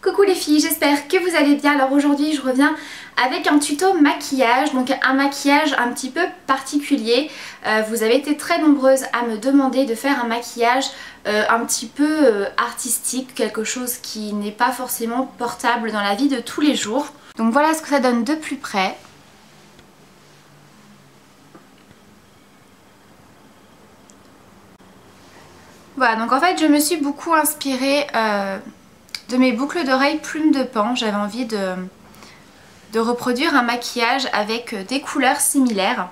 Coucou les filles, j'espère que vous allez bien. Alors aujourd'hui je reviens avec un tuto maquillage, donc un maquillage un petit peu particulier. Vous avez été très nombreuses à me demander de faire un maquillage un petit peu artistique, quelque chose qui n'est pas forcément portable dans la vie de tous les jours. Donc voilà ce que ça donne de plus près. Voilà, donc en fait je me suis beaucoup inspirée de mes boucles d'oreilles plumes de pan. J'avais envie de reproduire un maquillage avec des couleurs similaires.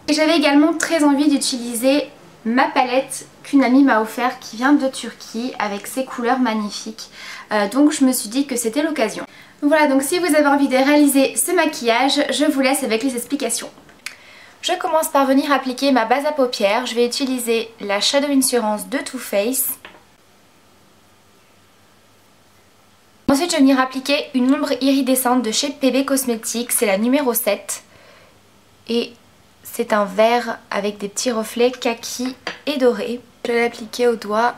Et j'avais également très envie d'utiliser ma palette qu'une amie m'a offert qui vient de Turquie avec ses couleurs magnifiques. Donc je me suis dit que c'était l'occasion. Voilà, donc si vous avez envie de réaliser ce maquillage, je vous laisse avec les explications. Je commence par venir appliquer ma base à paupières. Je vais utiliser la Shadow Insurance de Too Faced. Ensuite je vais venir appliquer une ombre iridescente de chez PB Cosmetics, c'est la numéro 7. Et c'est un vert avec des petits reflets kaki et dorés. Je vais l'appliquer au doigt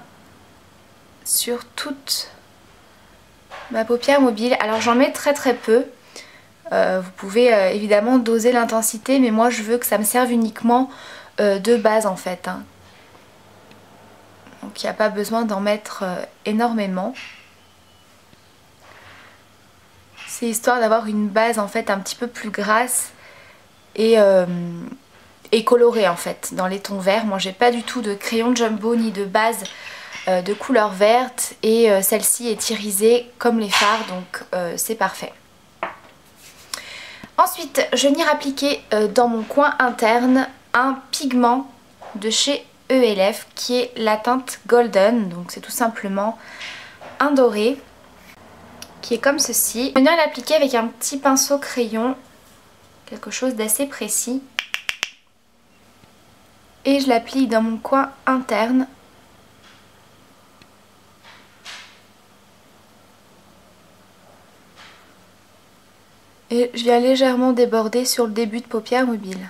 sur toute ma paupière mobile. Alors j'en mets très peu. Vous pouvez évidemment doser l'intensité, mais moi je veux que ça me serve uniquement de base en fait. Donc il n'y a pas besoin d'en mettre énormément. C'est histoire d'avoir une base en fait un petit peu plus grasse et colorée en fait dans les tons verts. Moi j'ai pas du tout de crayon jumbo ni de base de couleur verte et celle-ci est irisée comme les fards, donc c'est parfait. Ensuite je vais venir appliquer dans mon coin interne un pigment de chez ELF qui est la teinte Golden, donc c'est tout simplement un doré qui est comme ceci. Je vais venir l'appliquer avec un petit pinceau crayon, quelque chose d'assez précis. Et je l'applique dans mon coin interne. Et je viens légèrement déborder sur le début de paupière mobile.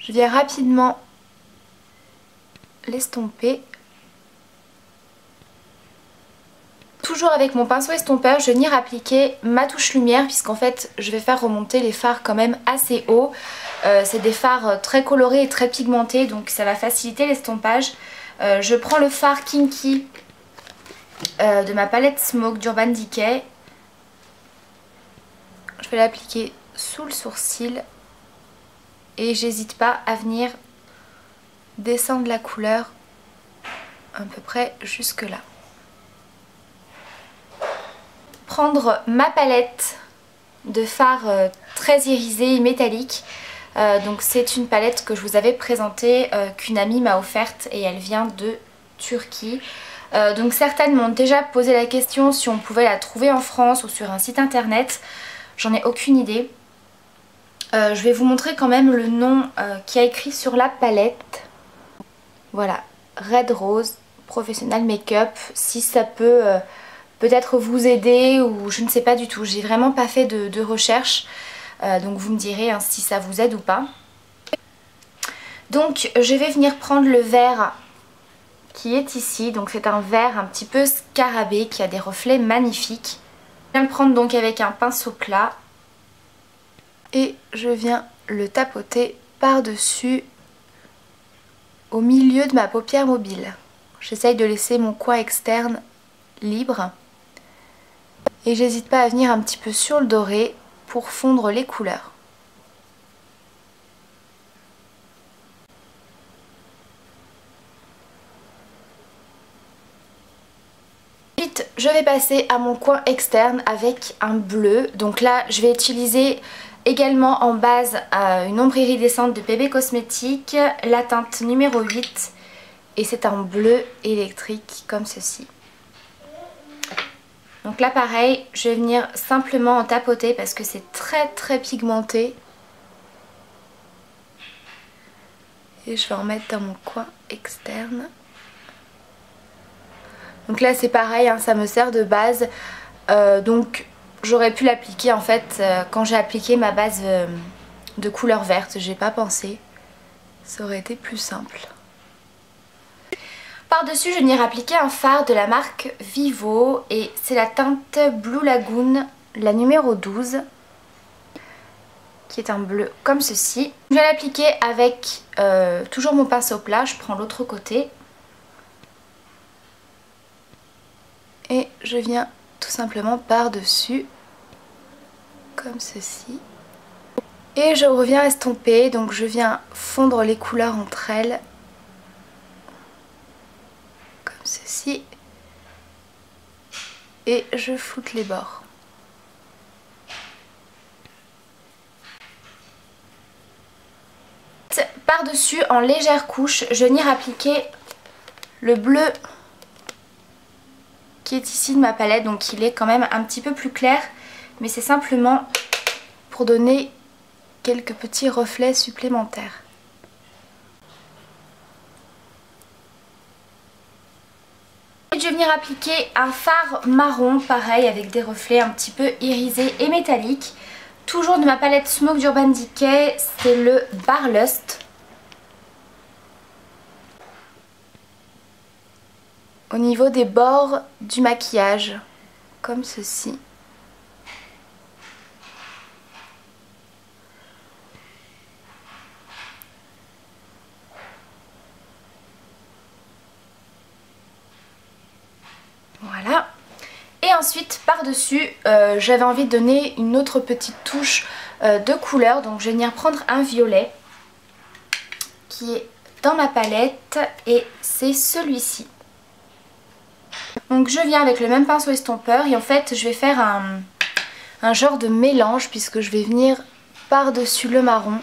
Je viens rapidement l'estomper. Toujours avec mon pinceau estompeur, je vais venir appliquer ma touche lumière puisqu'en fait je vais faire remonter les fards quand même assez haut. C'est des fards très colorés et très pigmentés, donc ça va faciliter l'estompage. Je prends le fard Kinky de ma palette Smoke d'Urban Decay. Je vais l'appliquer sous le sourcil et j'hésite pas à venir descendre la couleur à peu près jusque là. Prendre ma palette de fard très irisé et métallique. Donc c'est une palette que je vous avais présentée, qu'une amie m'a offerte et elle vient de Turquie. Donc certaines m'ont déjà posé la question si on pouvait la trouver en France ou sur un site internet. J'en ai aucune idée. Je vais vous montrer quand même le nom qui a écrit sur la palette. Voilà, Red Rose Professional Makeup, si ça peut peut-être vous aider ou je ne sais pas du tout. J'ai vraiment pas fait de recherche, donc vous me direz si ça vous aide ou pas. Donc je vais venir prendre le vert qui est ici, donc c'est un vert un petit peu scarabée qui a des reflets magnifiques. Je viens le prendre donc avec un pinceau plat et je viens le tapoter par-dessus au milieu de ma paupière mobile. J'essaye de laisser mon coin externe libre et j'hésite pas à venir un petit peu sur le doré pour fondre les couleurs. Ensuite je vais passer à mon coin externe avec un bleu. Donc là je vais utiliser également en base une ombre iridescente de PB Cosmetics, la teinte numéro 8 et c'est un bleu électrique comme ceci. Donc là pareil, je vais venir simplement en tapoter parce que c'est très pigmenté. Et je vais en mettre dans mon coin externe. Donc là c'est pareil, ça me sert de base. Donc j'aurais pu l'appliquer en fait quand j'ai appliqué ma base de couleur verte. J'ai pas pensé, ça aurait été plus simple. Par-dessus, je viens appliquer un fard de la marque Vivo et c'est la teinte Blue Lagoon, la numéro 12, qui est un bleu comme ceci. Je vais l'appliquer avec toujours mon pinceau plat, je prends l'autre côté. Et je viens tout simplement par-dessus, comme ceci. Et je reviens estomper, donc je viens fondre les couleurs entre elles. Comme ceci. Et je floute les bords. Par-dessus, en légère couche, je vais venir appliquer le bleu qui est ici de ma palette. Donc il est quand même un petit peu plus clair, mais c'est simplement pour donner quelques petits reflets supplémentaires. Je vais venir appliquer un fard marron, pareil, avec des reflets un petit peu irisés et métalliques. Toujours de ma palette Smoke d'Urban Decay, c'est le Barlust. Au niveau des bords du maquillage, comme ceci. Voilà. Et ensuite par-dessus j'avais envie de donner une autre petite touche de couleur. Donc je vais venir prendre un violet qui est dans ma palette et c'est celui-ci. Donc je viens avec le même pinceau estompeur et en fait je vais faire un genre de mélange puisque je vais venir par-dessus le marron.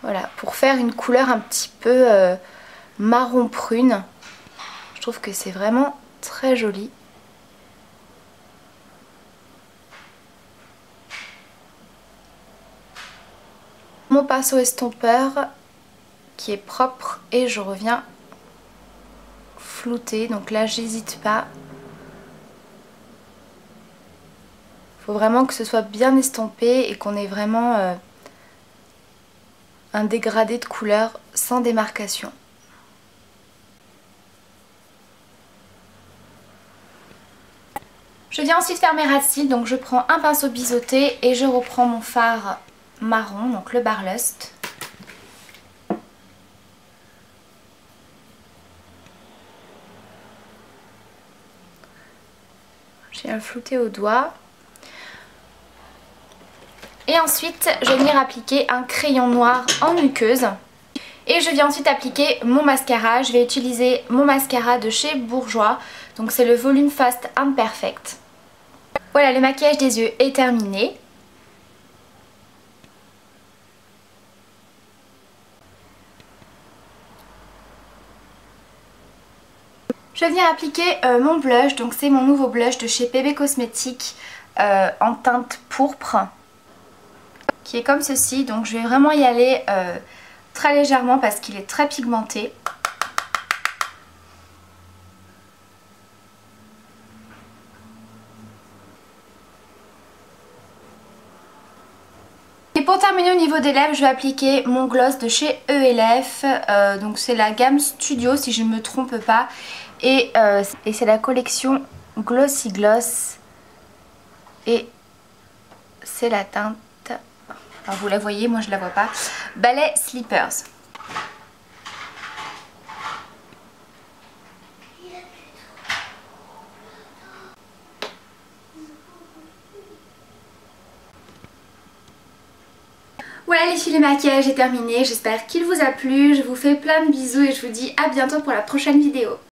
Voilà, pour faire une couleur un petit peu marron prune. Je trouve que c'est vraiment très joli. Mon pinceau estompeur qui est propre et je reviens flouter. Donc là j'hésite pas. Il faut vraiment que ce soit bien estompé et qu'on ait vraiment un dégradé de couleur sans démarcation. Je viens ensuite faire mes racines, donc je prends un pinceau biseauté et je reprends mon fard marron, donc le Barlust. Je viens le flouter au doigt. Et ensuite, je vais venir appliquer un crayon noir en muqueuse. Et je viens ensuite appliquer mon mascara. Je vais utiliser mon mascara de chez Bourjois. Donc c'est le Volume Fast Imperfect. Voilà, le maquillage des yeux est terminé. Je viens appliquer mon blush. Donc c'est mon nouveau blush de chez PB Cosmetics en teinte pourpre. Qui est comme ceci. Donc je vais vraiment y aller très légèrement parce qu'il est très pigmenté. Et pour terminer au niveau des lèvres, je vais appliquer mon gloss de chez ELF. Donc c'est la gamme Studio si je ne me trompe pas. Et c'est la collection Glossy Gloss. Et c'est la teinte, alors vous la voyez, moi je la vois pas, Ballet Slippers. Voilà les filles, le maquillage est terminé, j'espère qu'il vous a plu, je vous fais plein de bisous et je vous dis à bientôt pour la prochaine vidéo.